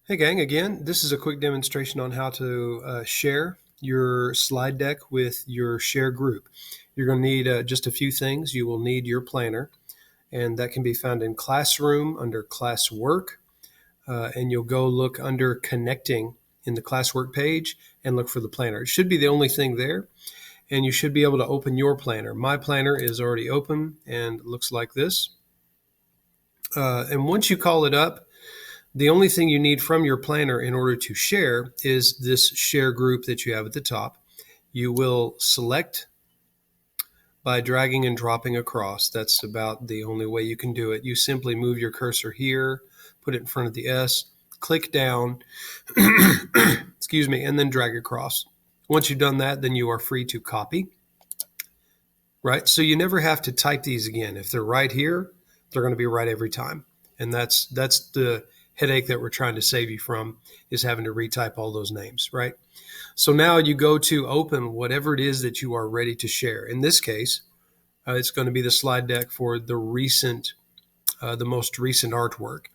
Hey gang, again, this is a quick demonstration on how to share your slide deck with your share group. You're going to need just a few things. You will need your planner, and that can be found in Classroom under Classwork, and you'll go look under Connecting in the Classwork page and look for the planner. It should be the only thing there, and you should be able to open your planner. My planner is already open and looks like this. And once you call it up, the only thing you need from your planner in order to share is this share group that you have at the top. You will select by dragging and dropping across. That's about the only way you can do it. You simply move your cursor here, put it in front of the S, click down, excuse me, and then drag across. Once you've done that, then you are free to copy, right? So you never have to type these again. If they're right here, they're going to be right every time. And that's the headache that we're trying to save you from, is having to retype all those names, right? So now you go to open whatever it is that you are ready to share. In this case, it's going to be the slide deck for the most recent artwork.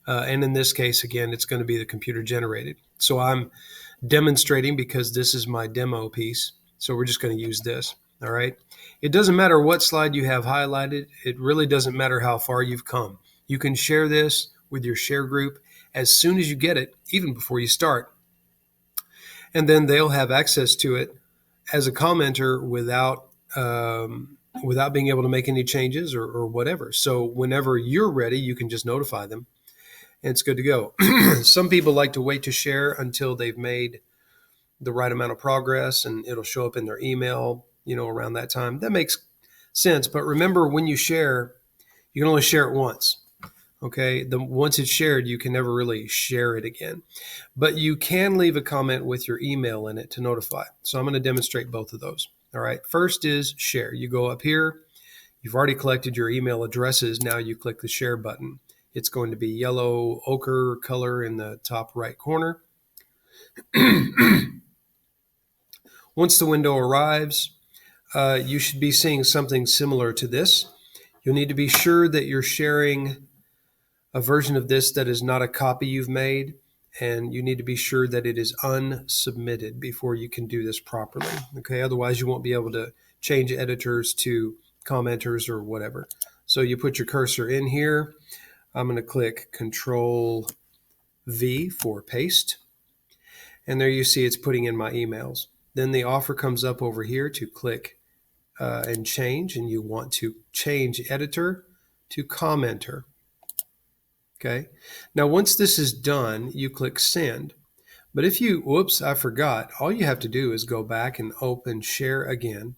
And in this case, again, it's going to be the computer generated. So I'm demonstrating because this is my demo piece. So we're just going to use this. All right. It doesn't matter what slide you have highlighted. It really doesn't matter how far you've come. You can share this with your share group as soon as you get it, even before you start. And then they'll have access to it as a commenter without being able to make any changes or whatever. So whenever you're ready, you can just notify them and it's good to go. Some people like to wait to share until they've made the right amount of progress and it'll show up in their email, around that time. That makes sense. But remember, when you share, you can only share it once. Okay. Once it's shared, you can never really share it again, but you can leave a comment with your email in it to notify. So I'm going to demonstrate both of those. All right. First is share. You go up here. You've already collected your email addresses. Now you click the share button. It's going to be yellow ochre color in the top right corner. Once the window arrives, you should be seeing something similar to this. You'll need to be sure that you're sharing a version of this that is not a copy you've made, and you need to be sure that it is unsubmitted before you can do this properly. Okay, otherwise you won't be able to change editors to commenters or whatever. So you put your cursor in here. I'm going to click Control V for paste, and there you see it's putting in my emails. Then the offer comes up over here to click and change, and you want to change editor to commenter. Okay. Now, once this is done, you click send. But if you, whoops, I forgot, all you have to do is go back and open share again.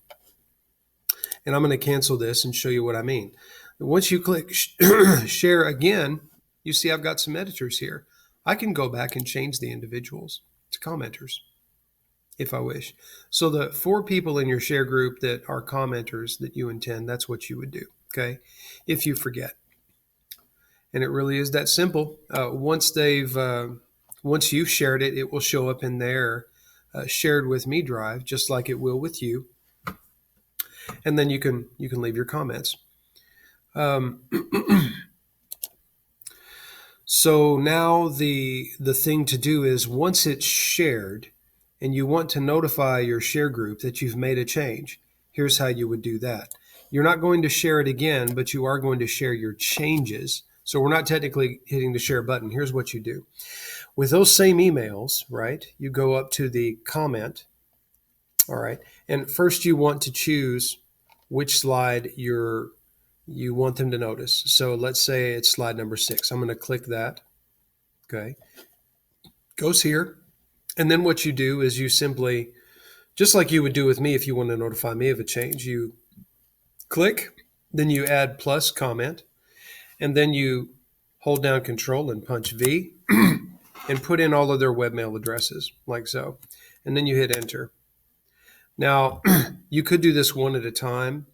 And I'm going to cancel this and show you what I mean. Once you click share again, you see I've got some editors here. I can go back and change the individuals to commenters if I wish. So the 4 people in your share group that are commenters that you intend, that's what you would do. Okay. If you forget. And it really is that simple. Once you've shared it, it will show up in their shared with me drive, just like it will with you. And then you can leave your comments. So now the thing to do is, once it's shared and you want to notify your share group that you've made a change, here's how you would do that. You're not going to share it again, but you are going to share your changes. So we're not technically hitting the share button. Here's what you do. With those same emails, right, you go up to the comment, all right, and first you want to choose which slide you want them to notice. So let's say it's slide number 6. I'm going to click that. Okay. Goes here. And then what you do is you simply, just like you would do with me if you want to notify me of a change, you click, then you add plus comment, and then you hold down Control and punch V and put in all of their webmail addresses like so. And then you hit enter. Now, you could do this one at a time.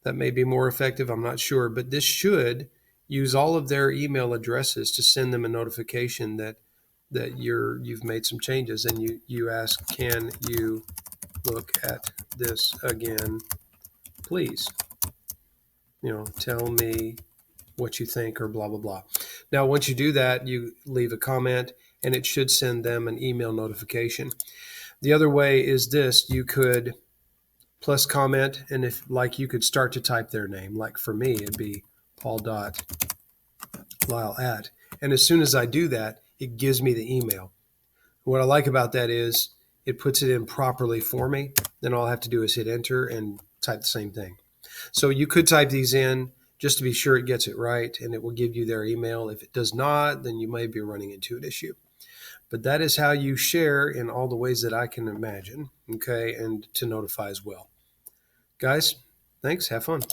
That may be more effective. I'm not sure, but this should use all of their email addresses to send them a notification that you've made some changes. And you ask, can you look at this again, please? Tell me what you think or blah, blah, blah. Now, once you do that, you leave a comment and it should send them an email notification. The other way is this: you could plus comment, and if like you could start to type their name. Like for me, it'd be Paul.Lyle at. And as soon as I do that, it gives me the email. What I like about that is it puts it in properly for me. Then all I have to do is hit enter and type the same thing. So you could type these in just to be sure it gets it right, and it will give you their email. If it does not, then you may be running into an issue. But that is how you share in all the ways that I can imagine, okay, and to notify as well. Guys, thanks. Have fun.